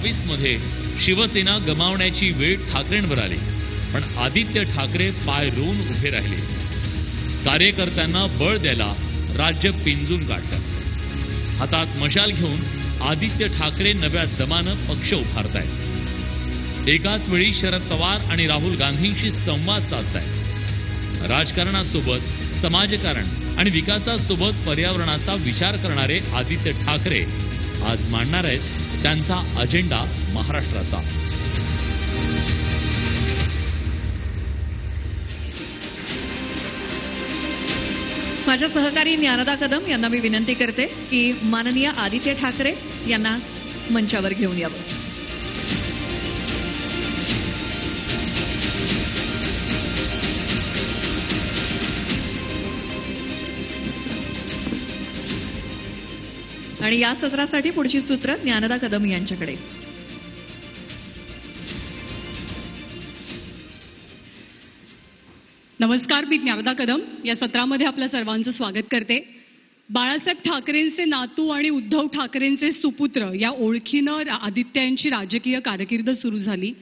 2022 मध्ये शिवसेना गमावण्याची वेळ ठाकरेंवर आली, पण आदित्य ठाकरे पाय रोवून उभे राहिले. कार्यकर्त्यांना बळ द्यायला राज्य पिंजून काढलं. हातात मशाल घेऊन आदित्य ठाकरे नव्या दमानं पक्ष उभारतायत. एकाच वेळी शरद पवार आणि राहुल गांधींशी संवाद साधतायत. राजकारणासोबत समाजकारण आणि विकासासोबत पर्यावरणाचा विचार करणारे आदित्य ठाकरे आज मांडणार आहेत त्यांचा अजेंडा महाराष्ट्राचा. माझ्या सहकारी ज्ञानदा कदम यांना मी विनंती करते की माननीय आदित्य ठाकरे यांना मंचावर घेऊन यावं. आणि या सत्रासाठी पुढची सूत्र ज्ञानदा कदम यांच्याकडे. नमस्कार, मी ज्ञानदा कदम या सत्रामध्ये आपल्या सर्वांचं स्वागत करते. बाळासाहेब ठाकरेंचे नातू आणि उद्धव ठाकरेंचे सुपुत्र या ओळखीनं आदित्य यांची राजकीय कारकीर्द सुरू झाली.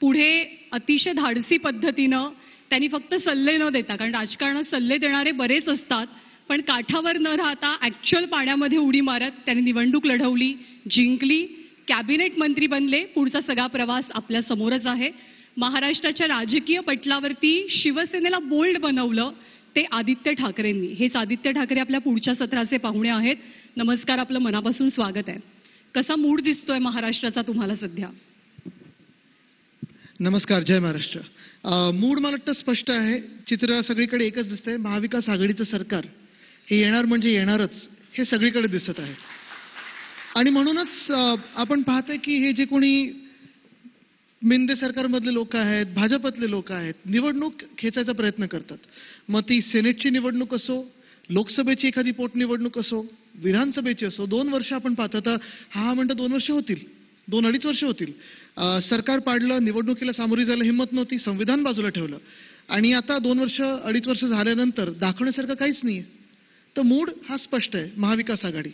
पुढे अतिशय धाडसी पद्धतीनं त्यांनी फक्त सल्ले न देता, कारण राजकारणात सल्ले देणारे बरेच असतात, पण काठावर न राहता ऍक्च्युअल पाण्यामध्ये उडी मारत त्यांनी निवडणूक लढवली, जिंकली, कॅबिनेट मंत्री बनले. पुढचा सगळा प्रवास आपल्या समोरच आहे. महाराष्ट्राच्या राजकीय पटलावरती शिवसेनेला बोल्ड बनवलं ते आदित्य ठाकरेंनी. हेच आदित्य ठाकरे आपल्या पुढच्या सत्राचे पाहुणे आहेत. नमस्कार, आपलं मनापासून स्वागत आहे. कसा मूड दिसतोय महाराष्ट्राचा तुम्हाला सध्या? नमस्कार, जय महाराष्ट्र. मूड मला वाटतं स्पष्ट आहे. चित्र सगळीकडे एकच दिसतंय. महाविकास आघाडीचं सरकार हे येणार म्हणजे येणारच हे सगळीकडे दिसत आहे. आणि म्हणूनच आपण पाहतोय की हे जे कोणी मिंदे सरकारमधले लोक आहेत, भाजपतले लोक आहेत, निवडणूक खेचायचा प्रयत्न करतात. मग ती सेनेटची निवडणूक असो, लोकसभेची एखादी पोटनिवडणूक असो, विधानसभेची असो. 2 वर्ष आपण पाहतो. आता हा म्हणतो 2 वर्ष होतील, 2-2.5 वर्ष होतील. सरकार पाडलं, निवडणुकीला सामोरी जायला हिंमत नव्हती, संविधान बाजूला ठेवलं, आणि आता 2 वर्ष 2.5 वर्ष झाल्यानंतर दाखवण्यासारखं काहीच नाहीये. तर मूड हा स्पष्ट आहे. महाविकास आघाडी.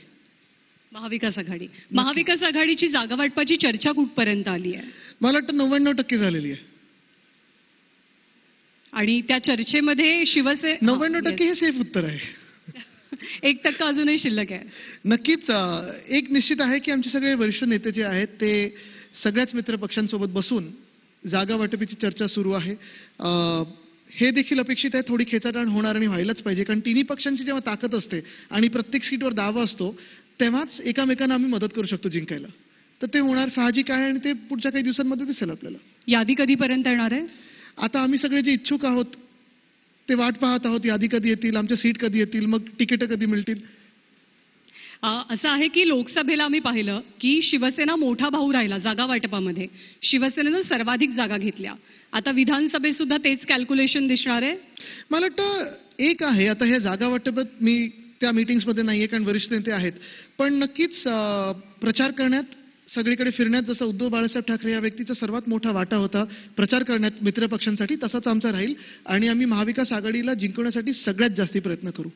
महाविकास आघाडीची जागा वाटपाची चर्चा कुठपर्यंत आली आहे? मला वाटतं 99% झालेली आहे. आणि त्या चर्चेमध्ये 99% हे सेफ उत्तर आहे. 1% अजूनही शिल्लक आहे. नक्कीच. एक निश्चित आहे की आमचे सगळे वरिष्ठ नेते जे आहेत ते सगळ्याच मित्र पक्षांसोबत बसून जागा वाटपीची चर्चा सुरू आहे. हे देखील अपेक्षित आहे. थोडी खेचाटाण होणार आणि व्हायलाच पाहिजे, कारण तिन्ही पक्षांची जेव्हा ताकद असते आणि प्रत्येक सीटवर दावा असतो तेव्हाच एकामेकांना आम्ही मदत करू शकतो जिंकायला. तर ते होणार साहजिक आहे आणि ते पुढच्या काही दिवसांमध्ये दिसेल आपल्याला. यादी कधीपर्यंत येणार आहे? आता आम्ही सगळे जे इच्छुक आहोत ते वाट पाहत आहोत. यादी कधी येतील, आमच्या सीट कधी येतील, मग तिकीट कधी मिळतील. असं आहे की लोकसभेला आम्ही पाहिलं की शिवसेना मोठा भाऊ राहिला जागा वाटपामध्ये. शिवसेनेनं सर्वाधिक जागा घेतल्या. आता विधानसभेत सुद्धा तेच कॅल्क्युलेशन दिसणार आहे? मला वाटतं एक आहे, आता हे जागा वाटपात मी त्या मीटिंग्समध्ये नाहीये कारण वरिष्ठ नेते आहेत, पण नक्कीच प्रचार करण्यात, सगळीकडे फिरण्यात जसं उद्धव बाळासाहेब ठाकरे या व्यक्तीचा सर्वात मोठा वाटा होता प्रचार करण्यात मित्रपक्षांसाठी, तसाच आमचा राहील. आणि आम्ही महाविकास आघाडीला जिंकवण्यासाठी सगळ्यात जास्ती प्रयत्न करू.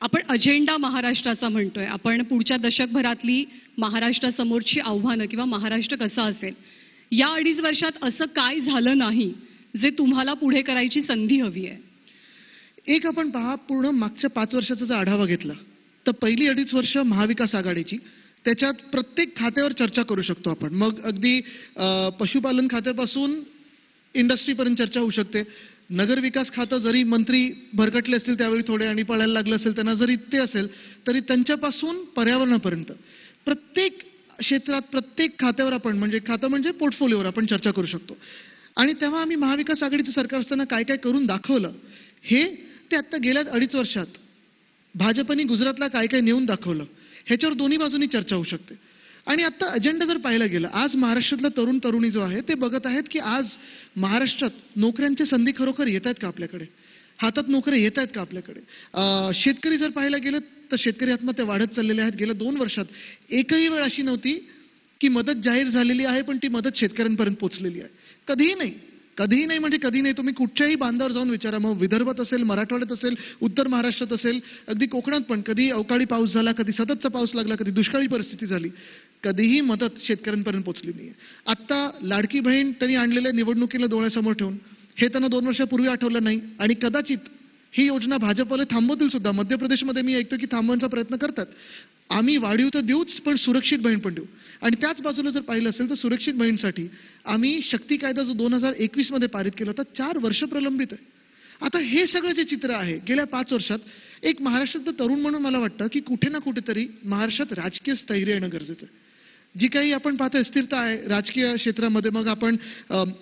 आपण अजेंडा महाराष्ट्राचा म्हणतोय. आपण पुढच्या दशकभरातली महाराष्ट्रासमोरची आव्हानं किंवा महाराष्ट्र कसा असेल, या 2.5 वर्षात असं काय झालं नाही जे तुम्हाला पुढे करायची संधी हवी आहे? एक आपण पहा, पूर्ण मागच्या 5 वर्षाचा जर आढावा घेतला तर पहिली 2.5 वर्ष महाविकास आघाडीची, त्याच्यात प्रत्येक खात्यावर चर्चा करू शकतो आपण. मग अगदी पशुपालन खात्यापासून इंडस्ट्रीपर्यंत चर्चा होऊ शकते. नगरविकास खातं जरी मंत्री भरकटले असतील त्यावेळी थोडे आणि पळायला लागले असेल त्यांना, जरी ते असेल तरी त्यांच्यापासून पर्यावरणापर्यंत प्रत्येक क्षेत्रात, प्रत्येक खात्यावर आपण, म्हणजे खातं म्हणजे पोर्टफोलिओवर आपण चर्चा करू शकतो. आणि तेव्हा आम्ही महाविकास आघाडीचं सरकार असताना काय काय करून दाखवलं हे ते आता गेल्या 2.5 वर्षात भाजपने गुजरातला काय काय नेऊन दाखवलं, ह्याच्यावर दोन्ही बाजूनी चर्चा होऊ शकते. आणि आता अजेंडा जर पाहायला गेला, आज महाराष्ट्रातला तरुण तरुणी जो आहे ते बघत आहेत की आज महाराष्ट्रात नोकऱ्यांच्या संधी खरोखर येत आहेत का आपल्याकडे, हातात नोकऱ्या येत आहेत का आपल्याकडे. शेतकरी जर पाहायला गेलं तर शेतकरी आत्महत्या वाढत चाललेल्या आहेत. गेल्या 2 वर्षात एकही वेळ अशी नव्हती की मदत जाहीर झालेली आहे पण ती मदत शेतकऱ्यांपर्यंत पोहोचलेली आहे. कधीही नाही. कधीही नाही म्हणजे कधी नाही. तुम्ही कुठच्याही बांधावर जाऊन विचारा, मग विदर्भात असेल, मराठवाड्यात असेल, उत्तर महाराष्ट्रात असेल, अगदी कोकणात पण कधी अवकाळी पाऊस झाला, कधी सततचा पाऊस लागला, कधी दुष्काळी परिस्थिती झाली, कधीही मदत शेतकऱ्यांपर्यंत पोहोचली नाहीये. आता लाडकी बहीण त्यांनी आणलेल्या निवडणुकीला डोळ्यासमोर ठेवून हे त्यांना 2 वर्षापूर्वी आठवलं नाही आणि कदाचित ही योजना भाजपवाले थांबवतील सुद्धा. मध्य प्रदेशमध्ये मी ऐकतो की थांबवण्याचा प्रयत्न करतात. आम्ही वाढीव तर देऊच, पण सुरक्षित बहीण पण देऊ. आणि त्याच बाजूला जर पाहिलं असेल तर सुरक्षित बहीणसाठी आम्ही शक्ती कायदा जो 2021 मध्ये पारित केला होता, 4 वर्ष प्रलंबित आहे. आता हे सगळं जे चित्र आहे गेल्या 5 वर्षात एक महाराष्ट्रातलं तरुण म्हणून मला वाटतं की कुठे ना कुठेतरी महाराष्ट्रात राजकीय स्थैर्य येणं गरजेचं आहे. जी काही आपण पाहतो स्थिरता आहे राजकीय क्षेत्रामध्ये, मग आपण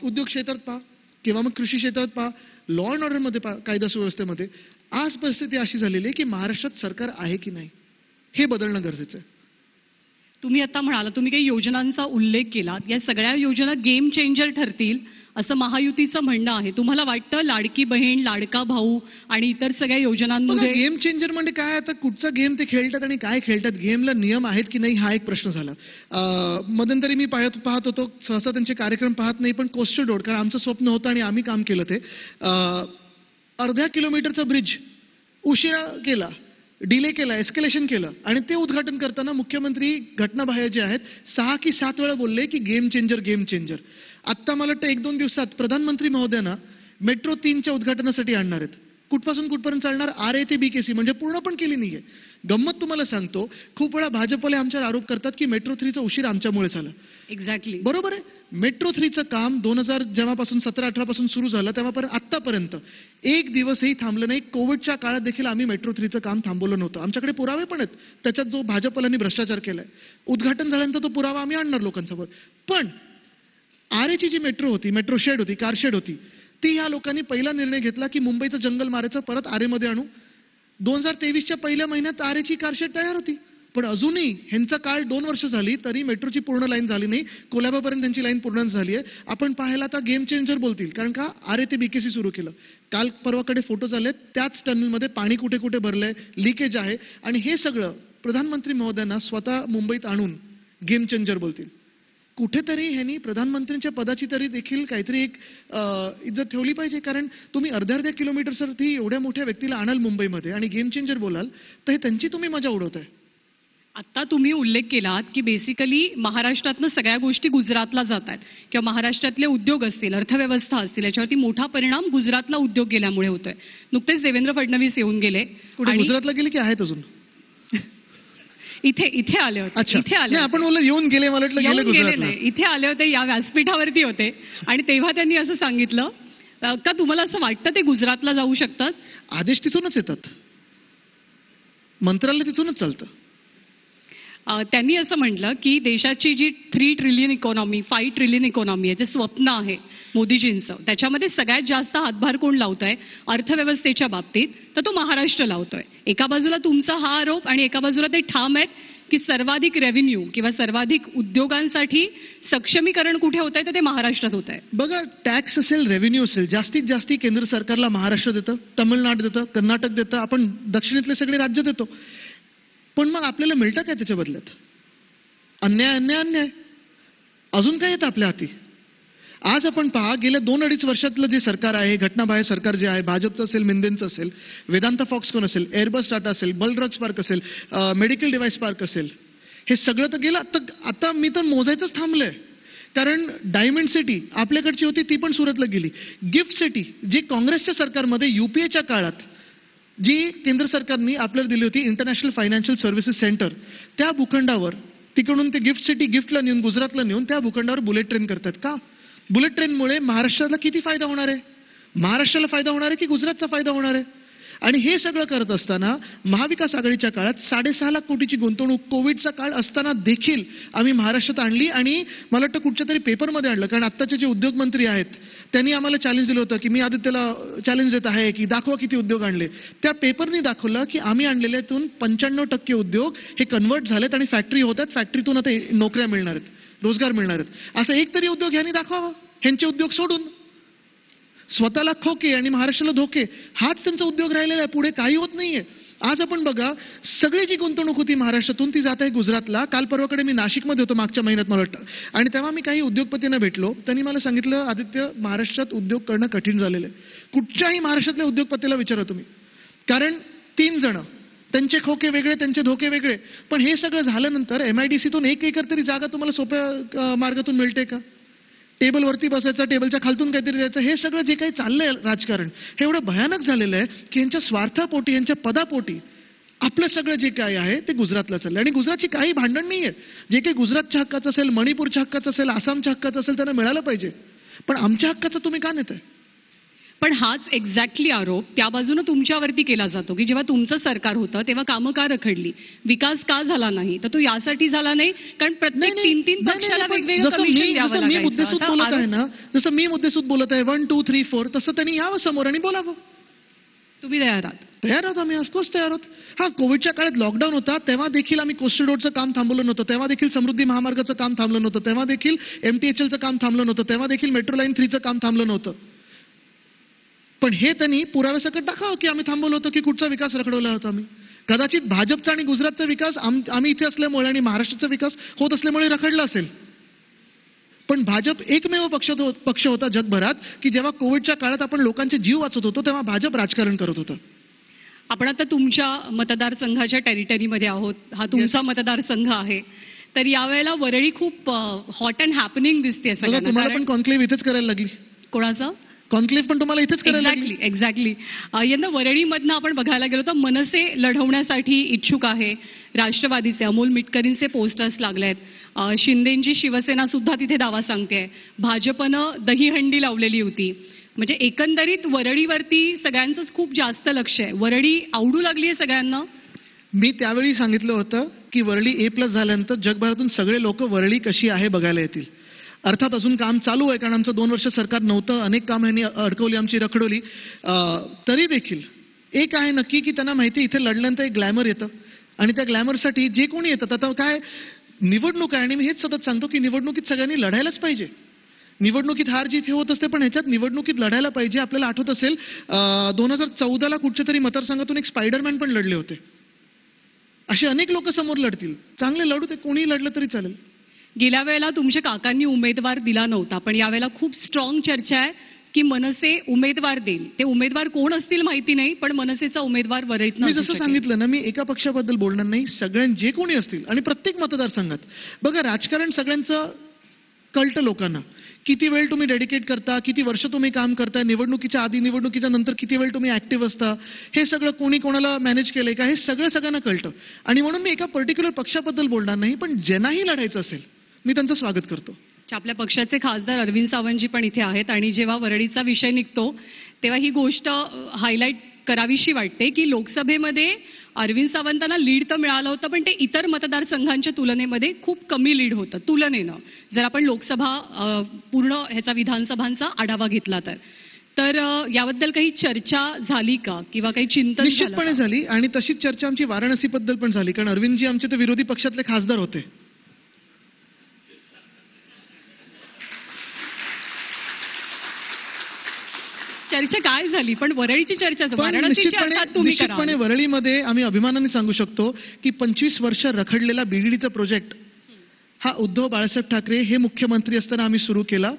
उद्योग क्षेत्रात पहा किंवा मग कृषी क्षेत्रात पहा, लॉ अँड ऑर्डरमध्ये पहा, कायदा सुव्यवस्थेमध्ये आज परिस्थिती अशी झालेली आहे की महाराष्ट्रात सरकार आहे की नाही हे बदलणं गरजेचं आहे. तुम्ही आता म्हणाला, तुम्ही काही योजनांचा उल्लेख केला, या सगळ्या योजना गेम चेंजर ठरतील असं महायुतीचं म्हणणं आहे. तुम्हाला वाटतं लाडकी बहीण, लाडका भाऊ आणि इतर सगळ्या योजनांमध्ये गेम चेंजर म्हणजे काय? आता कुठचा गेम ते खेळतात आणि काय खेळतात, गेमला नियम आहेत की नाही हा एक प्रश्न झाला. मध्यंतरी मी पाहत होतो, सहसा त्यांचे कार्यक्रम पाहत नाही, पण कोस्टल रोड, कारण आमचं स्वप्न होतं आणि आम्ही काम केलं ते, अर्ध्या किलोमीटरचा ब्रिज उशिरा केला, डिले केला, एस्केलेशन केलं आणि ते उद्घाटन करताना मुख्यमंत्री घटनाबाह्य जे आहेत 6 की 7 वेळा बोलले की गेम चेंजर गेम चेंजर. आता मला वाटतं 1-2 दिवसात प्रधानमंत्री महोदयांना मेट्रो 3च्या उद्घाटनासाठी आणणार आहेत. कुठपासून कुठपर्यंत चालणार? RA ते BKC, म्हणजे पूर्ण पण केली नाहीये. गंमत तुम्हाला सांगतो, खूप वेळा भाजपवाले आमच्यावर आरोप करतात की मेट्रो 3चा उशीर आमच्यामुळे झाला. एक्झॅक्टली बरोबर आहे. मेट्रो 3चं काम 2000 जेव्हापासून 17-18 पासून सुरू झालं तेव्हापर्यंत आतापर्यंत एक दिवसही थांबलं नाही. कोविडच्या काळात देखील आम्ही मेट्रो 3चं काम थांबवलं नव्हतं. आमच्याकडे पुरावे पण आहेत त्याच्यात जो भाजपवाल्यांनी भ्रष्टाचार केलाय. उद्घाटन झाल्यानंतर तो पुरावा आम्ही आणणार लोकांसमोर. पण RAची जी मेट्रो होती, मेट्रो शेड होती, कार शेड होती, ती ह्या लोकांनी पहिला निर्णय घेतला की मुंबईचं जंगल मारायचं, परत RAमध्ये आणू. 2023च्या पहिल्या महिन्यात RAची कार शेड तयार होती, पण अजूनही ह्यांचा काळ 2 वर्ष झाली तरी मेट्रोची पूर्ण लाईन झाली नाही. कोल्हापूरपर्यंत त्यांची लाईन पूर्ण झाली आहे. आपण पाहायला आता गेम चेंजर बोलतील, कारण का RA ते BKC सुरू केलं. काल परवाकडे फोटो झालेत, त्याच टनलमध्ये पाणी कुठे कुठे भरलंय, लिकेज आहे, आणि हे सगळं प्रधानमंत्री महोदयांना स्वतः मुंबईत आणून गेम चेंजर बोलतील. कुठेतरी ह्यांनी प्रधानमंत्र्यांच्या पदाची तरी देखील काहीतरी एक इज्जत ठेवली पाहिजे. कारण तुम्ही अर्ध्या किलोमीटरसाठी एवढ्या मोठ्या व्यक्तीला आणाल मुंबईमध्ये आणि गेम चेंजर बोलाल, तर हे त्यांची तुम्ही मजा उडवताय. आता तुम्ही उल्लेख केलात की बेसिकली महाराष्ट्रातनं सगळ्या गोष्टी गुजरातला जातात किंवा महाराष्ट्रातले उद्योग असतील, अर्थव्यवस्था असतील, याच्यावरती मोठा परिणाम गुजरातला उद्योग गेल्यामुळे होतोय. नुकतेच देवेंद्र फडणवीस येऊन गेले. कुठे गुजरातला गेले की आहेत अजून? इथे आले होते. अच्छा, इथे आले नाही, आपण बोललो येऊन गेले, मला वाटलं गेले गुजरातला. नाही, इथे आले होते, या व्यासपीठावरती होते आणि तेव्हा त्यांनी असं सांगितलं. का तुम्हाला असं वाटतं ते गुजरातला जाऊ शकतात? आदेश तिथूनच येतात, मंत्रालय तिथूनच चालतं. त्यांनी असं म्हटलं की देशाची जी 3 ट्रिलियन इकॉनॉमी, 5 ट्रिलियन इकॉनॉमी आहे, जे स्वप्न आहे मोदीजींचं, त्याच्यामध्ये सगळ्यात जास्त हातभार कोण लावतोय अर्थव्यवस्थेच्या बाबतीत, तर तो महाराष्ट्र लावतोय. एका बाजूला तुमचा हा आरोप आणि एका बाजूला ते ठाम आहेत की सर्वाधिक रेव्हेन्यू किंवा सर्वाधिक उद्योगांसाठी सक्षमीकरण कुठे होत आहे, तर ते महाराष्ट्रात होत आहे. बघा, टॅक्स असेल, रेव्हेन्यू असेल, जास्तीत जास्ती केंद्र सरकारला महाराष्ट्र देतं, तामिळनाडू देतं, कर्नाटक देतं, आपण दक्षिणेतले सगळे राज्य देतो. पण मग आपल्याला मिळतं काय त्याच्या बदल्यात? अन्याय अन्याय अन्याय. अजून काय येतं आपल्या हाती? आज आपण पहा, गेल्या 2-2.5 वर्षातलं जे सरकार आहे, घटनाबाह्य सरकार जे आहे, भाजपचं असेल, मिंदेंचं असेल, वेदांता फॉक्सकॉन असेल, एअरबस टाटा असेल, बलड्रग्स पार्क असेल, मेडिकल डिव्हाइस पार्क असेल, हे सगळं तर गेलं. आता मी तर मोजायचंच थांबलंय. कारण डायमंड सिटी आपल्याकडची होती, ती पण सुरतला गेली. गिफ्ट सिटी जी काँग्रेसच्या सरकारमध्ये UPAच्या काळात जी केंद्र सरकारने आपल्याला दिली होती, इंटरनॅशनल फायनान्शियल सर्व्हिसेस सेंटर, त्या भूखंडावर तिकडून ते गिफ्ट सिटी गिफ्टला नेऊन, गुजरातला नेऊन त्या भूखंडावर बुलेट ट्रेन करतात. का? बुलेट ट्रेनमुळे महाराष्ट्राला किती फायदा होणार आहे? महाराष्ट्राला फायदा होणार आहे की गुजरातचा फायदा होणार आहे? आणि हे सगळं करत असताना महाविकास आघाडीच्या काळात 6.5 लाख कोटीची गुंतवणूक कोविडचा काळ असताना देखील आम्ही महाराष्ट्रात आणली. आणि मला वाटतं कुठच्या तरी पेपरमध्ये आणलं, कारण आत्ताचे जे उद्योगमंत्री आहेत त्यांनी आम्हाला चॅलेंज दिलं होतं की मी आदित्यला चॅलेंज देत आहे की दाखवा किती उद्योग आणले. त्या पेपरनी दाखवलं की आम्ही आणलेल्यातून 95% उद्योग हे कन्वर्ट झालेत आणि फॅक्टरी होतात, फॅक्टरीतून आता नोकऱ्या मिळणार आहेत, रोजगार मिळणार आहेत. असं एक तरी उद्योग ह्यांनी दाखवावा. ह्यांचे उद्योग सोडून स्वतःला खोके आणि महाराष्ट्राला धोके, हाच त्यांचा उद्योग राहिलेला आहे, पुढे काही होत नाहीये. आज आपण बघा, सगळी जी गुंतवणूक होती महाराष्ट्रातून ती जात आहे गुजरातला. काल परवाकडे मी नाशिकमध्ये होतो मागच्या महिन्यात मला वाटतं, आणि तेव्हा मी काही उद्योगपतींना भेटलो. त्यांनी मला सांगितलं, आदित्य, महाराष्ट्रात उद्योग करणं कठीण झालेलं आहे. कुठच्याही महाराष्ट्रातल्या उद्योगपतीला विचारा तुम्ही, कारण 3 जण, त्यांचे खोके वेगळे, त्यांचे धोके वेगळे. पण हे सगळं झाल्यानंतर MIDCतून 1 एकर तरी जागा तुम्हाला सोप्या मार्गातून मिळते का? टेबलवरती बसायचं, टेबलच्या खालतून काहीतरी द्यायचं, हे सगळं जे काही चाललंय राजकारण, हे एवढं भयानक झालेलं आहे की यांच्या स्वार्थापोटी, यांच्या पदापोटी आपलं सगळं जे काही आहे ते गुजरातला चाललंय. आणि गुजरातची काही भांडण नाहीये. जे काही गुजरातच्या हक्काचं असेल, मणिपूरच्या हक्काचं असेल, आसामच्या हक्काचं असेल, त्यांना मिळालं पाहिजे. पण आमच्या हक्काचं तुम्ही का नेताय? पण हाच एक्झॅक्टली आरोप त्या बाजूने तुमच्यावरती केला जातो की जेव्हा तुमचं सरकार होतं तेव्हा कामं का रखडली, विकास का झाला नाही? तर तो यासाठी झाला नाही कारण प्रत्येक 3 पक्षाला वेगवेगळं कमिशन द्यावं जसं मी लागायचं. मुद्देसूद असा बोलत आहे आरोप ना, जसं मी मुद्देसूद बोलत आहे 1 2 3 4, तसं त्यांनी यावं समोर आणि बोलावं. तुम्ही तयार आहात? तयार आहोत आम्ही, ऑफकोर्स तयार आहोत. हा, कोविडच्या काळात लॉकडाऊन होता, तेव्हा देखील आम्ही कोस्टल रोडचं काम थांबवलं नव्हतं, तेव्हा देखील समृद्धी महामार्गाचं काम थांबलं नव्हतं, तेव्हा देखील MTHLचं काम थांबलं नव्हतं, तेव्हा देखील मेट्रो लाईन 3चं काम थांबलं नव्हतं. पण हे त्यांनी पुराव्यासकट दाखवावं की आम्ही थांबवलं होतं, की कुठचा विकास रखडवला होता आम्ही. कदाचित भाजपचा आणि गुजरातचा विकास आम्ही इथे असल्यामुळे आणि महाराष्ट्राचा विकास होत असल्यामुळे रखडला असेल. पण भाजप एकमेव पक्ष होता जगभरात की जेव्हा कोविडच्या काळात आपण लोकांचे जीव वाचत होतो तेव्हा भाजप राजकारण करत होतं. आपण आता तुमच्या मतदारसंघाच्या टेरिटरीमध्ये आहोत. हा तुमचा Yes. मतदारसंघ आहे. तर यावेळेला वरळी खूप हॉट अँड हॅपनिंग दिसते बघा, सगळ्यांना. तुम्हाला कारण- पण कॉन्क्लेव्ह इथेच करायला लागली. कोणाचं? कॉन्क्लेव्ह पण तुम्हाला इथेच करायला लागली. एक्झॅक्टली. यंदा वरळीमधनं आपण बघायला गेलो तर मनसे लढवण्यासाठी इच्छुक आहे. राष्ट्रवादीचे अमोल मिटकरींचे पोस्टर्स लागले आहेत. शिंदेंची शिवसेना सुद्धा तिथे दावा सांगते. भाजपनं दहीहंडी लावलेली होती. म्हणजे एकंदरीत वरळीवरती सगळ्यांचंच खूप जास्त लक्ष आहे. वरळी आवडू लागली आहे सगळ्यांना. मी त्यावेळी सांगितलं होतं की वरळी A+ झाल्यानंतर जगभरातून सगळे लोक वरळी कशी आहे बघायला येतील. अर्थात अजून काम चालू आहे, कारण आमचं 2 वर्ष सरकार नव्हतं, अनेक कामं यांनी अडकवली, आमची रखडवली. तरी देखील एक आहे नक्की की त्यांना माहिती इथे लढल्यानंतर एक ग्लॅमर येतं, आणि त्या ग्लॅमरसाठी जे कोणी येतात, आता काय निवडणूक आहे आणि मी हेच सतत सांगतो की निवडणुकीत सगळ्यांनी लढायलाच पाहिजे. निवडणुकीत हार जीत हे होत असते, पण ह्याच्यात निवडणुकीत लढायला पाहिजे. आपल्याला आठवत असेल 2014ला कुठच्या तरी मतदारसंघातून एक स्पायडरमॅन पण लढले होते. असे अनेक लोक समोर लढतील, चांगले लढू ते, कोणी लढलं तरी चालेल. गेल्या वेळेला तुमच्या काकांनी उमेदवार दिला नव्हता, पण यावेळेला खूप स्ट्रॉंग चर्चा आहे की मनसे उमेदवार देईल. ते उमेदवार कोण असतील माहिती नाही, पण मनसेचा उमेदवार वरळीतनं मी असू जसं शकेल. सांगितलं ना, मी एका पक्षाबद्दल बोलणार नाही, जे कोणी असतील आणि प्रत्येक मतदारसंघात. बघा, राजकारण सगळ्यांचं कळतं लोकांना. किती वेळ तुम्ही डेडिकेट करता, किती वर्ष तुम्ही काम करताय, निवडणुकीच्या आधी निवडणुकीच्या नंतर किती वेळ तुम्ही ऍक्टिव्ह असता, हे सगळं कोणी कोणाला मॅनेज केलंय का, हे सगळ्यांना कळतं. आणि म्हणून मी एका पर्टिक्युलर पक्षाबद्दल बोलणार नाही, पण ज्यांनाही लढायचं असेल मी त्यांचं स्वागत करतो. आपल्या पक्षाचे खासदार अरविंद सावंतजी पण इथे आहेत आणि जेव्हा वरळीचा विषय निघतो तेव्हा ही गोष्ट हायलाईट करावीशी वाटते की लोकसभेमध्ये अरविंद सावंतांना लीड तर मिळालं होतं, पण ते इतर मतदारसंघांच्या तुलनेमध्ये खूप कमी लीड होतं तुलनेनं. जर आपण लोकसभा पूर्ण ह्याचा विधानसभांचा आढावा घेतला तर याबद्दल काही चर्चा झाली का किंवा काही चिंतन निश्चितपणे झाली, आणि तशीच चर्चा आमची वाराणसीबद्दल पण झाली, कारण अरविंदजी आमचे ते विरोधी पक्षातले खासदार होते. चर्चा काय झाली, पण वरळीची चर्चा वाराणसीची अर्थात तुम्ही करा. निश्चितपणे वरळीमध्ये आम्ही अभिमानाने सांगू शकतो की 25 वर्ष रखडलेला BDDचा प्रोजेक्ट हा उद्धव बाळासाहेब ठाकरे हे मुख्यमंत्री असताना आम्ही सुरू केला,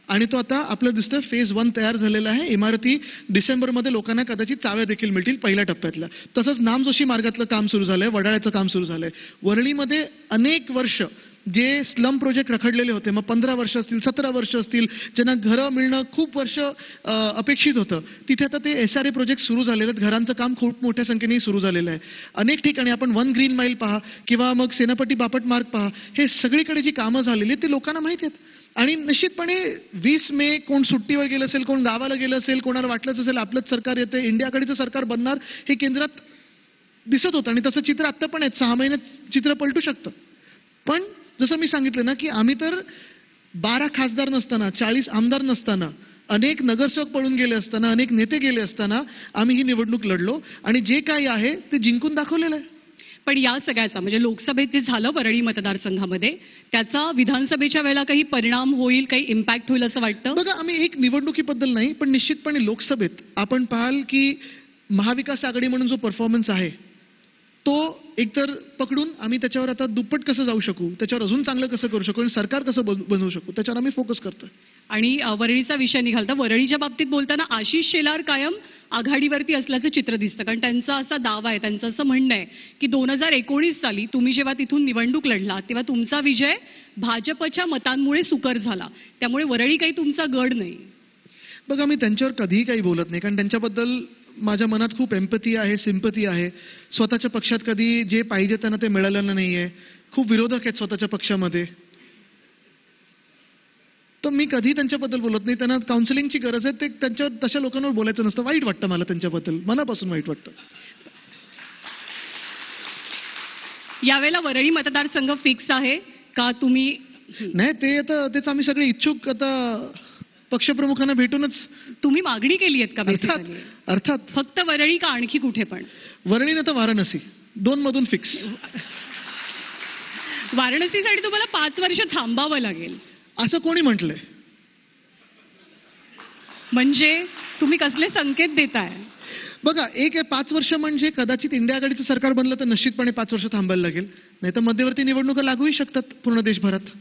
आणि तो आता आपलं दिसतं फेज 1 तयार झालेला आहे. इमारती डिसेंबरमध्ये लोकांना कदाचित चाव्या देखील मिळतील पहिल्या टप्प्यातल्या. तसंच नामजोशी मार्गातलं काम सुरू झालंय, वडाळ्याचं काम सुरू झालंय. वरळीमध्ये अनेक वर्ष जे स्लम प्रोजेक्ट रखडलेले होते, मग 15 वर्ष असतील, 17 वर्ष असतील, ज्यांना घरं मिळणं खूप वर्ष अपेक्षित होतं, तिथे आता ते SRA प्रोजेक्ट सुरू झालेले आहेत. घरांचं काम खूप मोठ्या संख्येने सुरू झालेलं आहे. अनेक ठिकाणी आपण 1 ग्रीन माईल पहा किंवा मग सेनापती बापट मार्ग पहा, हे सगळीकडे जी कामं झालेली आहेत ती लोकांना माहिती आहेत. आणि निश्चितपणे 20 मे कोण सुट्टीवर गेलं असेल, कोण गावाला गेलं असेल, कोणाला वाटलंच असेल आपलंच सरकार येते, इंडिया आघाडीचं सरकार बनणार, हे केंद्रात दिसत होतं. आणि तसं चित्र आत्ता पण आहे, 6 महिन्यात चित्र पलटू शकतं. पण जसं मी सांगितलं ना की आम्ही तर 12 खासदार नसताना, 40 आमदार नसताना, अनेक नगरसेवक पळून गेले असताना, अनेक नेते गेले असताना आम्ही ही निवडणूक लढलो, आणि जे काही आहे ते जिंकून दाखवलेलं आहे. पण या सगळ्याचा म्हणजे लोकसभेत जे झालं वरळी मतदारसंघामध्ये त्याचा विधानसभेच्या वेळेला काही परिणाम होईल, काही इम्पॅक्ट होईल असं वाटतं? बघा, आम्ही एक निवडणुकीबद्दल नाही, पण निश्चितपणे लोकसभेत आपण पाहाल की महाविकास आघाडी म्हणून जो परफॉर्मन्स आहे तो एकतर पकडून आम्ही त्याच्यावर आता दुप्पट कसं जाऊ शकू, त्याच्यावर अजून चांगलं कसं करू शकू आणि सरकार कसं बनवू शकू, त्याच्यावर आम्ही फोकस करतोय. आणि वरळीचा विषय निघाला तर वरळीच्या बाबतीत बोलताना आशिष शेलार कायम आघाडीवरती असल्याचं चित्र दिसतं. कारण त्यांचा असा दावा आहे, त्यांचं असं म्हणणं आहे की 2019 साली तुम्ही जेव्हा तिथून निवडणूक लढला तेव्हा तुमचा विजय भाजपच्या मतांमुळे सुकर झाला, त्यामुळे वरळी काही तुमचा गड नाही. बघा, मी त्यांच्यावर कधीही काही बोलत नाही, कारण त्यांच्याबद्दल माझ्या मनात खूप एम्पथी आहे, सिंपथी आहे. स्वतःच्या पक्षात कधी जे पाहिजे त्यांना ते मिळालेलं नाहीये. खूप विरोधक आहेत स्वतःच्या पक्षामध्ये, तर मी कधी त्यांच्याबद्दल बोलत नाही. त्यांना काउन्सिलिंगची गरज आहे, ते त्यांच्या तशा लोकांवर बोलायचं नसतं. वाईट वाटतं मला त्यांच्याबद्दल, मनापासून वाईट वाटतं. यावेळेला वरळी मतदारसंघ फिक्स आहे का तुम्ही? नाही, ते आता तेच आम्ही सगळे इच्छुक आता पक्षप्रमुखांना भेटूनच. तुम्ही मागणी केली आहेत का अर्थात basically? अर्थात. फक्त वरळी का आणखी कुठे पण? वरळी ना तर वाराणसी, 2 मधून फिक्स. वाराणसीसाठी तुम्हाला 5 वर्ष थांबावं लागेल असं कोणी म्हटलंय? म्हणजे तुम्ही कसले संकेत देताय? बघा, एक आहे 5 वर्ष म्हणजे कदाचित इंडिया आघाडीचं सरकार बनलं तर निश्चितपणे 5 वर्ष थांबायला लागेल, नाही तर मध्यवर्ती निवडणुका लागूही शकतात पूर्ण देशभरात.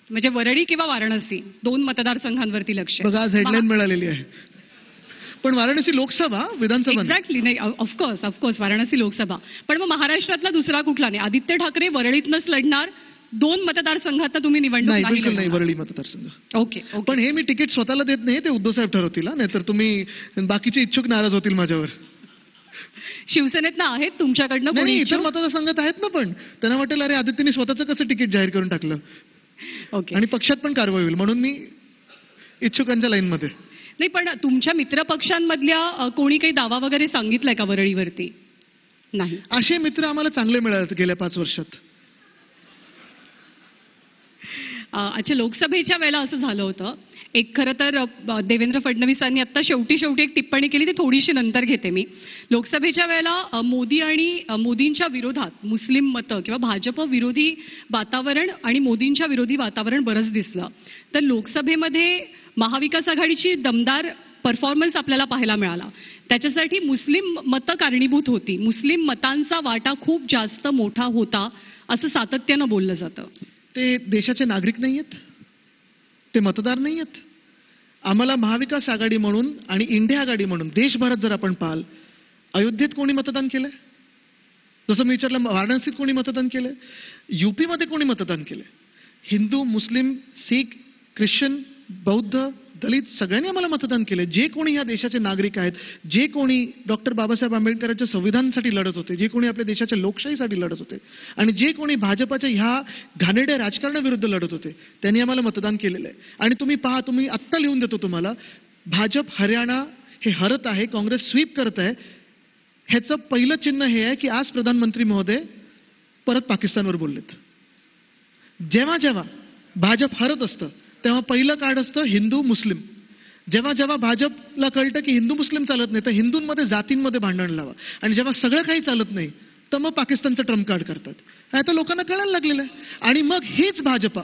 म्हणजे वरळी किंवा वाराणसी 2 मतदारसंघांवरती लक्ष आहे. बघा, आज हेडलाईन मिळालेली आहे. पण वाराणसी लोकसभा, विधानसभा नाही. एक्झॅक्टली, नाही ऑफकोर्स वाराणसी लोकसभा. पण मग महाराष्ट्रातला दुसरा कुठला नाही? आदित्य ठाकरे वरळीतनंच लढणार, 2 मतदारसंघात तर तुम्ही निवडणूक नाही, नाही बिलकुल नाही. लढणार. वरळी मतदारसंघ. ओके. पण हे मी तिकीट स्वतःला देत नाही, ते उद्धव साहेब ठरवतील. नाहीतर तुम्ही बाकीचे इच्छुक नाराज होतील माझ्यावर. शिवसेनेतनं आहेत तुमच्याकडनं नाही, कोणी इतर इच्छुक? मतदारसंघात आहेत ना, पण त्यांना वाटेल अरे आदित्यने स्वतःचं कसं तिकीट जाहीर करून टाकलं, ओके. आणि पक्षात पण कारवाई होईल, म्हणून मी इच्छुकांच्या लाईनमध्ये. नाही, पण तुमच्या मित्रपक्षांमधल्या कोणी काही दावा वगैरे सांगितलाय का वरळीवरती? नाही. असे मित्र आम्हाला चांगले मिळाले गेल्या 5 वर्षात. अच्छा, लोकसभेच्या वेळेला असं झालं होतं. एक खरं तर देवेंद्र फडणवीसांनी आता शेवटी एक टिप्पणी केली, ती थोडीशी नंतर घेते मी. लोकसभेच्या वेळेला मोदी आणि मोदींच्या विरोधात मुस्लिम मतं किंवा भाजप विरोधी वातावरण आणि मोदींच्या विरोधी वातावरण बरंच दिसलं. तर लोकसभेमध्ये महाविकास आघाडीची दमदार परफॉर्मन्स आपल्याला पाहायला मिळाला. त्याच्यासाठी मुस्लिम मतं कारणीभूत होती, मुस्लिम मतांचा वाटा खूप जास्त मोठा होता असं सातत्यानं बोललं जातं. ते देशाचे नागरिक नाही आहेत, ते मतदार नाही आहेत. आम्हाला महाविकास आघाडी म्हणून आणि इंडिया आघाडी म्हणून देशभरात जर आपण पाहाल, अयोध्येत कोणी मतदान केलंय? जसं मी विचारलं, वाराणसीत कोणी मतदान केलंय? युपी मध्ये कोणी मतदान केलंय? हिंदू, मुस्लिम, शीख, ख्रिश्चन, बौद्ध, दलित सगळ्यांनी आम्हाला मतदान केलंय. जे कोणी या देशाचे नागरिक आहेत, जे कोणी डॉक्टर बाबासाहेब आंबेडकरांच्या संविधानासाठी लढत होते, जे कोणी आपल्या देशाच्या लोकशाहीसाठी लढत होते, आणि जे कोणी भाजपाच्या ह्या घाणेरड्या राजकारणाविरुद्ध लढत होते, त्यांनी आम्हाला मतदान केलेलं आहे. आणि तुम्ही पहा, तुम्ही आत्ता लिहून देतो तुम्हाला, भाजप हरियाणा हे हरत आहे, काँग्रेस स्वीप करत आहे. ह्याचं पहिलं चिन्ह हे आहे की आज प्रधानमंत्री महोदय परत पाकिस्तानवर बोललेत. जेव्हा जेव्हा भाजप हरत असतं तेव्हा पहिलं कार्ड असतं हिंदू मुस्लिम. जेव्हा जेव्हा भाजपला कळतं की हिंदू मुस्लिम चालत नाही, तर हिंदूंमध्ये जातींमध्ये भांडण लावा, आणि जेव्हा सगळं काही चालत नाही तर मग पाकिस्तानचं ट्रम्प कार्ड करतात. आता लोकांना कळायला लागलेलं आहे. आणि मग हीच भाजपा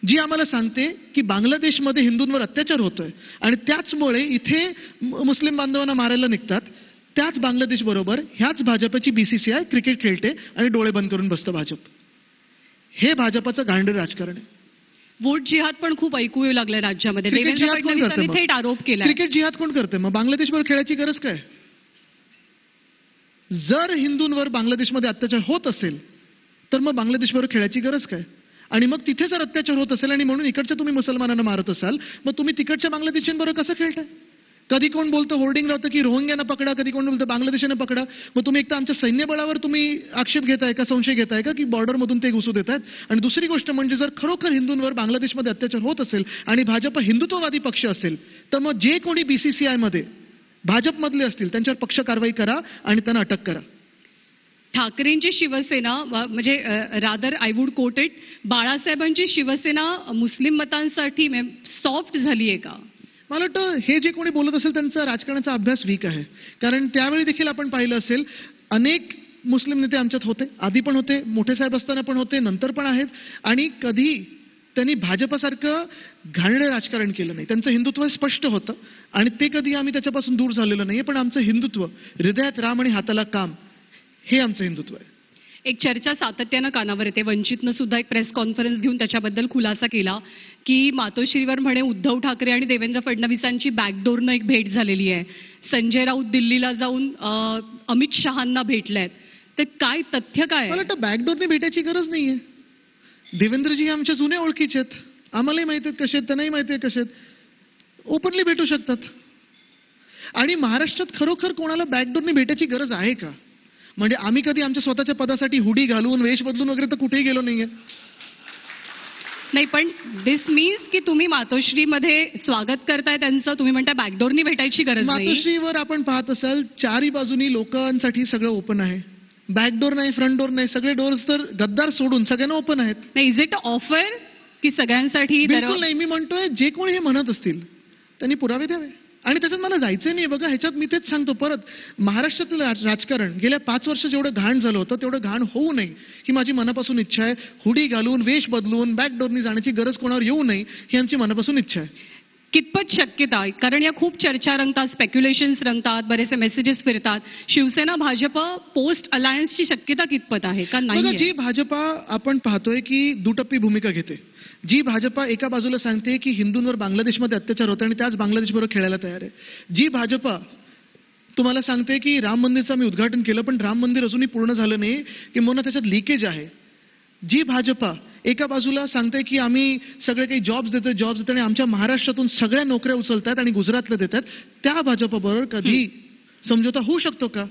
जी आम्हाला सांगते की बांगलादेशमध्ये हिंदूंवर अत्याचार होतोय आणि त्याचमुळे इथे मुस्लिम बांधवांना मारायला निघतात, त्याच बांगलादेश बरोबर ह्याच भाजपची BCCI क्रिकेट खेळते आणि डोळे बंद करून बसतं भाजप. हे भाजपाचं घाणेरडं राजकारण आहे. वोट जिहाद पण खूप ऐकू येऊ लागलाय राज्यामध्ये. क्रिकेट देवेंद्र जिहाद कोण फडणवीसांनी करतं थेट आरोप केला. क्रिकेट जिहाद कोण करते मग? बांगलादेशवर खेळायची गरज काय? जर हिंदूंवर बांगलादेशमध्ये अत्याचार होत असेल तर मग बांगलादेशवर खेळायची गरज काय? आणि मग तिथे जर अत्याचार होत असेल आणि म्हणून इकडच्या तुम्ही मुसलमानांना मारत असाल, मग तुम्ही तिकडच्या बांगलादेशींबरोबर कसं खेळताय? कधी कोण बोलतं, होर्डिंग लावतं की रोहिंग्यांना पकडा, कधी कोण बोलतं बांगलादेशांना पकडा. मग तुम्ही एकतर आमच्या सैन्य बळावर तुम्ही आक्षेप घेताय का, संशय घेताय का की बॉर्डरमधून ते घुसू देत आहेत? आणि दुसरी गोष्ट म्हणजे जर खरोखर हिंदूंवर बांगलादेशमध्ये अत्याचार होत असेल आणि भाजप हिंदुत्ववादी पक्ष असेल, तर मग जे कोणी BCCI मध्ये भाजपमधले असतील त्यांच्यावर पक्ष कारवाई करा आणि त्यांना अटक करा. ठाकरेंची शिवसेना म्हणजे rather I would quote it, बाळासाहेबांची शिवसेना मुस्लिम मतांसाठी सॉफ्ट झाली आहे का? मला वाटतं हे जे कोणी बोलत असेल त्यांचा राजकारणाचा अभ्यास वीक आहे. कारण त्यावेळी देखील आपण पाहिलं असेल, अनेक मुस्लिम नेते आमच्यात होते, आधी पण होते, मोठे साहेब असताना पण होते, नंतर पण आहेत, आणि कधी त्यांनी भाजपसारखं घाणेरडं राजकारण केलं नाही. त्यांचं हिंदुत्व स्पष्ट होतं आणि ते कधी आम्ही त्याच्यापासून दूर झालेलं नाही. पण आमचं हिंदुत्व हृदयात राम आणि हाताला काम हे आमचं हिंदुत्व आहे. एक चर्चा सातत्यानं कानावर येते. वंचितनं सुद्धा एक प्रेस कॉन्फरन्स घेऊन त्याच्याबद्दल खुलासा केला की मातोश्रीवर म्हणे उद्धव ठाकरे आणि देवेंद्र फडणवीसांची बॅकडोरनं एक भेट झालेली आहे. संजय राऊत दिल्लीला जाऊन अमित शहांना भेटलेत. तर काय तथ्य काय मला आहे? वाटतं बॅकडोरने भेटायची गरज नाहीये. देवेंद्रजी हे आमच्या जुन्या ओळखीचे आहेत. आम्हालाही माहिती आहेत कसे आहेत, त्यांनाही माहिती आहे कसे आहेत. ओपनली भेटू शकतात. आणि महाराष्ट्रात खरोखर कोणाला बॅकडोरने भेटायची गरज आहे का? म्हणजे आम्ही कधी आमच्या स्वतःच्या पदासाठी हुडी घालून वेश बदलून वगैरे तर कुठेही गेलो नाहीये. नाही, पण दिस मीन्स की तुम्ही मातोश्रीमध्ये स्वागत करताय त्यांचं, तुम्ही म्हणता बॅकडोरनी भेटायची गरज नाही. मातोश्रीवर आपण पाहत असाल चारही बाजूनी लोकांसाठी सगळं ओपन आहे. बॅकडोर नाही, फ्रंट डोर नाही, सगळे डोर्स तर गद्दार सोडून सगळ्यांना ओपन आहेत. नाही, इज इट ऑफर की सगळ्यांसाठी? बिलकुल नाही. मी म्हणतोय जे कोणी हे म्हणत असतील त्यांनी पुरावे द्यावे. आणि त्याच्यात मला जायचं नाही. बघा, ह्याच्यात मी तेच सांगतो परत, महाराष्ट्रातलं राजकारण गेल्या 5 वर्ष जेवढं घाण झालं होतं तेवढं घाण होऊ नये ही माझी मनापासून इच्छा आहे. हुडी घालून वेश बदलून बॅकडोरनी जाण्याची गरज कोणावर येऊ नये ही आमची मनापासून इच्छा आहे. कितपत शक्यता? कारण या खूप चर्चा रंगतात, स्पेक्युलेशन्स रंगतात, बरेचसे मेसेजेस फिरतात. शिवसेना भाजप पोस्ट अलायन्सची शक्यता कितपत आहे का बघा, नाही? जी भाजपा आपण पाहतोय की दुटप्पी भूमिका घेते. जी भाजपा एका बाजूला सांगते की हिंदूंवर बांगलादेशमध्ये अत्याचार होते आणि त्याच बांगलादेशबरोबर खेळायला तयार आहे. जी भाजपा तुम्हाला सांगते की राम मंदिरचं मी उद्घाटन केलं पण राम मंदिर अजूनही पूर्ण झालं नाही, किंवा त्याच्यात लिकेज आहे. जी भाजपा एका बाजूला सांगते की आम्ही सगळे काही जॉब्स देतो आणि आमच्या महाराष्ट्रातून सगळ्या नोकऱ्या उचलतात आणि गुजरातला देतात, त्या भाजपाबरोबर कधी समझोता होऊ शकतो का?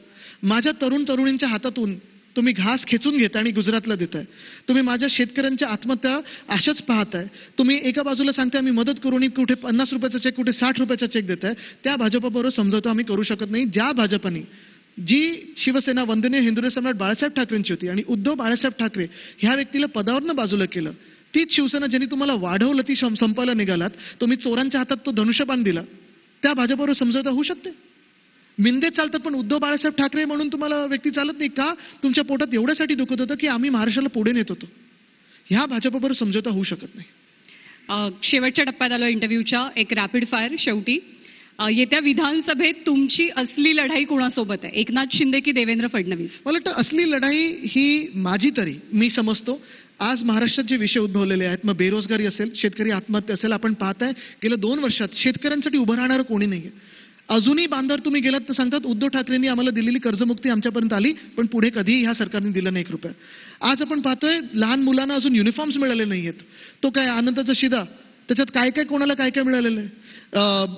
माझ्या तरुणींच्या हातातून तुम्ही घास खेचून घेता आणि गुजरातला देताय. तुम्ही माझ्या शेतकऱ्यांच्या आत्महत्या अशाच पाहताय. तुम्ही एका बाजूला सांगते आम्ही मदत करू आणि कुठे 50 रुपयाचा चेक, कुठे 60 रुपयाचा चेक देताय. त्या भाजपाबरोबर समझोता आम्ही करू शकत नाही. ज्या भाजपाने जी शिवसेना वंदनीय हिंदू सम्राट बाळासाहेब ठाकरेंची होती आणि उद्धव बाळासाहेब ठाकरे ह्या व्यक्तीला पदावरनं बाजूला केलं, तीच शिवसेना ज्यांनी तुम्हाला वाढवलं ती संपायला निघालात. तुम्ही चोरांच्या हातात तो धनुष्यबाण दिला. त्या भाजपाबरोबर समझोता होऊ शकते. मिंदे चालतात पण उद्धव बाळासाहेब ठाकरे म्हणून तुम्हाला व्यक्ती चालत नाही का? तुमच्या पोटात एवढ्यासाठी दुखत होतं की आम्ही महाराष्ट्राला पुढे नेत होतो. ह्या भाजपाबरोबर समझोता होऊ शकत नाही. शेवटच्या टप्प्यात आलो इंटरव्ह्यूच्या. एक रॅपिड फायर शेवटी. येत्या विधानसभेत तुमची असली लढाई कोणासोबत आहे? एकनाथ शिंदे की देवेंद्र फडणवीस? मला वाटतं असली लढाई ही माझी तरी मी समजतो. आज महाराष्ट्रात जे विषय उद्भवलेले आहेत, मग बेरोजगारी असेल, शेतकरी आत्महत्या असेल, आपण पाहताय गेल्या 2 वर्षात शेतकऱ्यांसाठी उभं राहणारं कोणी नाहीये. अजूनही बांधावर तुम्ही गेलात तर सांगतात उद्धव ठाकरेंनी आम्हाला दिलेली कर्जमुक्ती आमच्यापर्यंत आली पण पुढे कधीही ह्या सरकारने दिलं नाही 1 रुपया. आज आपण पाहतोय लहान मुलांना अजून युनिफॉर्म्स मिळाले नाहीयेत. तो काय आनंदाचा शिदा, त्याच्यात काय काय कोणाला काय काय मिळालेलं आहे.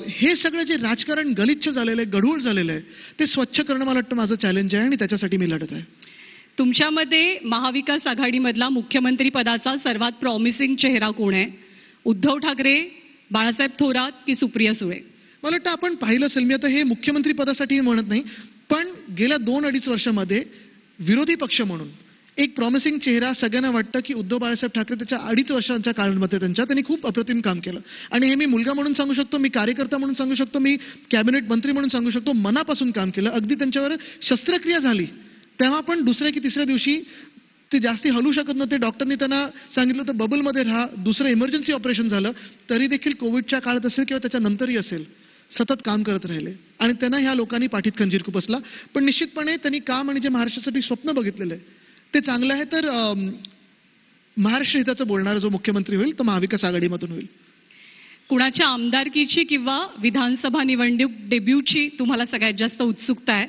हे सगळं जे राजकारण गलिच्छ झालेलं आहे, गढूळ झालेलं आहे, ते स्वच्छ करणं मला वाटतं माझं चॅलेंज आहे आणि त्याच्यासाठी मी लढत आहे. तुमच्यामध्ये महाविकास आघाडीमधला मुख्यमंत्री पदाचा सर्वात प्रॉमिसिंग चेहरा कोण आहे? उद्धव ठाकरे, बाळासाहेब थोरात की सुप्रिया सुळे? मला वाटतं आपण पाहिलं असेल, मी आता हे मुख्यमंत्री पदासाठी म्हणत नाही, पण गेल्या 2-2.5 वर्षामध्ये विरोधी पक्ष म्हणून एक प्रॉमिसिंग चेहरा सगळ्यांना वाटतं की उद्धव बाळासाहेब ठाकरे त्याच्या 2.5 वर्षांच्या काळामध्ये त्यांनी खूप अप्रतिम काम केलं. आणि हे मी मुलगा म्हणून सांगू शकतो, मी कार्यकर्ता म्हणून सांगू शकतो, मी कॅबिनेट मंत्री म्हणून सांगू शकतो. मनापासून काम केलं. अगदी त्यांच्यावर शस्त्रक्रिया झाली तेव्हा पण दुसऱ्या की तिसऱ्या दिवशी ते जास्ती हलू शकत नव्हते. डॉक्टरनी त्यांना सांगितलं होतं बबलमध्ये राहा. दुसरं इमर्जन्सी ऑपरेशन झालं तरी देखील कोविडच्या काळात असेल किंवा त्याच्यानंतरही असेल सतत काम करत राहिले आणि त्यांना ह्या लोकांनी पाठीत खंजीर खुपसला. पण निश्चितपणे त्यांनी काम आणि जे महाराष्ट्रासाठी स्वप्न बघितलेलं आहे ते चांगलं आहे. तर महाराष्ट्र हिताचं बोलणारा जो मुख्यमंत्री होईल तो महाविकास आघाडीमधून होईल. कुणाच्या आमदारकीची किंवा विधानसभा निवडणूक डेब्यूची तुम्हाला सगळ्यात जास्त उत्सुकता आहे?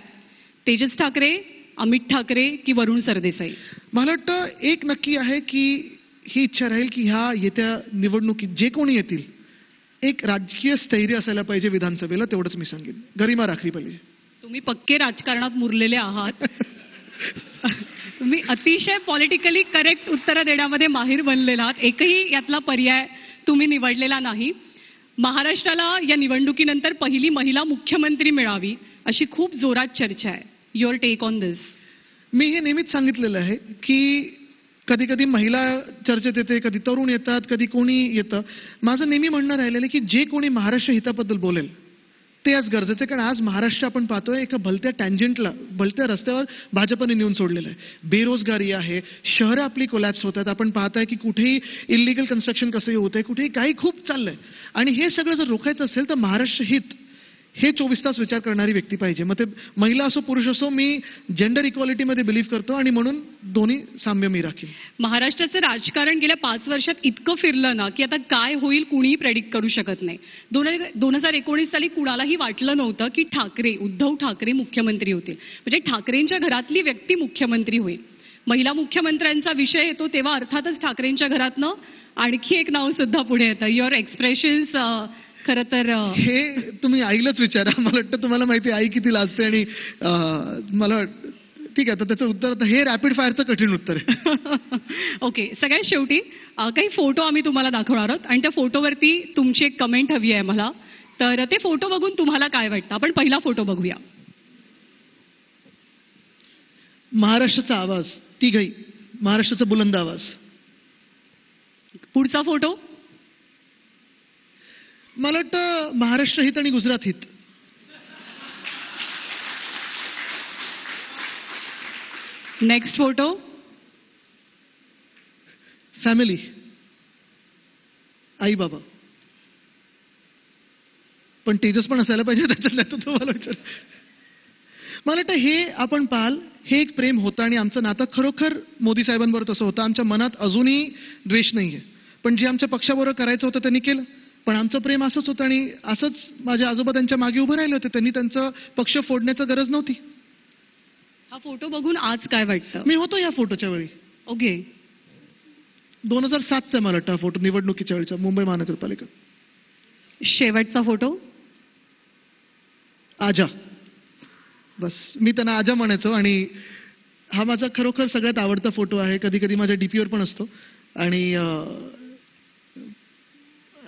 तेजस ठाकरे, अमित ठाकरे की वरुण सरदेसाई? मला वाटतं एक नक्की आहे की ही इच्छा राहील की ह्या येत्या निवडणुकीत जे कोणी येतील एक राजकीय स्थैर्य असायला पाहिजे विधानसभेला. तेवढंच मी सांगेन. गरिमा राखली पाहिजे. तुम्ही पक्के राजकारणात मुरलेले आहात. तुम्ही अतिशय पॉलिटिकली करेक्ट उत्तरं देण्यामध्ये माहीर बनलेला आहात. एकही यातला पर्याय तुम्ही निवडलेला नाही. महाराष्ट्राला या निवडणुकीनंतर पहिली महिला मुख्यमंत्री मिळावी अशी खूप जोरात चर्चा आहे. युअर टेक ऑन दिस? मी हे नेहमीच सांगितलेलं आहे की कधी कधी महिला चर्चेत येते, कधी तरुण येतात, कधी कोणी येतं. माझं नेहमी म्हणणं राहिलेलं आहे की जे कोणी महाराष्ट्र हिताबद्दल बोलेल ते आज गरजेचं आहे. कारण आज महाराष्ट्र आपण पाहतोय एका भलत्या टँजंटला, भलत्या रस्त्यावर भाजपने नेऊन सोडलेलं आहे. बेरोजगारी आहे, शहरं आपली कोलॅप्स होत आहेत. आपण पाहताय की कुठेही इलिगल कन्स्ट्रक्शन कसंही होत आहे, कुठेही काही खूप चाललंय. आणि हे सगळं जर रोखायचं असेल तर महाराष्ट्र हित हे 24 तास विचार करणारी व्यक्ती पाहिजे. मग ते महिला असो पुरुष असो, मी जेंडर इक्वालिटीमध्ये बिलीव्ह करतो आणि म्हणून दोन्ही साम्य मी राखीन. महाराष्ट्राचं राजकारण गेल्या 5 वर्षात इतकं फिरलं ना की आता काय होईल कुणीही प्रेडिक्ट करू शकत नाही. 2019 साली कुणालाही वाटलं नव्हतं की उद्धव ठाकरे मुख्यमंत्री होतील, म्हणजे ठाकरेंच्या घरातली व्यक्ती मुख्यमंत्री होईल. महिला मुख्यमंत्र्यांचा विषय येतो तेव्हा अर्थातच ठाकरेंच्या घरातनं आणखी एक नाव सुद्धा पुढे येतं. युअर एक्सप्रेशन्स खरं तर हे तुम्ही आईलाच विचारा. मला वाटतं तुम्हाला माहिती आहे आई किती लाजते आणि ठीक आहे, तर त्याचं उत्तर आता हे रॅपिड फायरचं कठीण उत्तर आहे. ओके, सगळ्यात शेवटी काही फोटो आम्ही तुम्हाला दाखवणार आहोत आणि त्या फोटोवरती तुमची एक कमेंट हवी आहे मला. तर ते फोटो बघून तुम्हाला काय वाटतं? आपण पहिला फोटो बघूया. महाराष्ट्राचा आवाज, तिघही महाराष्ट्राचा बुलंद आवाज. पुढचा फोटो. मला वाटतं महाराष्ट्र हित आणि गुजरात हित. Next photo. फॅमिली, आई बाबा. पण तेजस पण असायला पाहिजे त्याच्यात, नाही तर तुम्हाला विचार. मला वाटतं हे आपण पाहाल, हे एक प्रेम होतं आणि आमचं नातं खरोखर मोदी साहेबांबरोबर तसं होतं. आमच्या मनात अजूनही द्वेष नाहीये, पण जे आमच्या पक्षाबरोबर करायचं होतं त्यांनी केलं. पण आमचं प्रेम असंच होतं आणि असंच माझे आजोबा त्यांच्या मागे उभे राहिले होते. त्यांनी त्यांचं पक्ष फोडण्याची गरज नव्हती. हा फोटो बघून आज काय वाटतं? मी होतो या फोटोच्या वेळी. ओके. 2007चा मला वाटतं हा फोटो, निवडणुकीच्या वेळीचा, मुंबई महानगरपालिका. शेवटचा फोटो. आजा. बस मी त्यांना आजा म्हणायचो आणि हा माझा खरोखर सगळ्यात आवडता फोटो आहे. कधी कधी माझ्या डीपीवर पण असतो आणि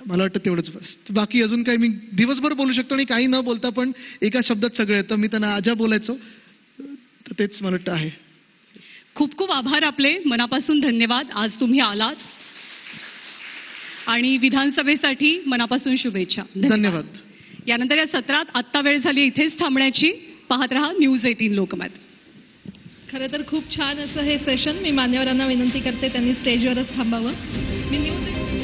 मला वाटतं तेवढंच बस. बाकी अजून काही मी दिवसभर बोलू शकतो आणि काही न बोलता पण एका शब्दात सगळं येतं. मी त्यांना आजा बोलायचो, तर तेच मला वाटतं आहे. खूप खूप आभार आपले, मनापासून धन्यवाद. आज तुम्ही आलात आणि विधानसभेसाठी मनापासून शुभेच्छा. धन्यवाद. यानंतर या सत्रात आत्ता वेळ झाली इथेच थांबण्याची. पाहत रहा न्यूज 18 लोकमत. खरं तर खूप छान असं हे सेशन. मी मान्यवरांना विनंती करते त्यांनी स्टेजवरच थांबावं. मी न्यूज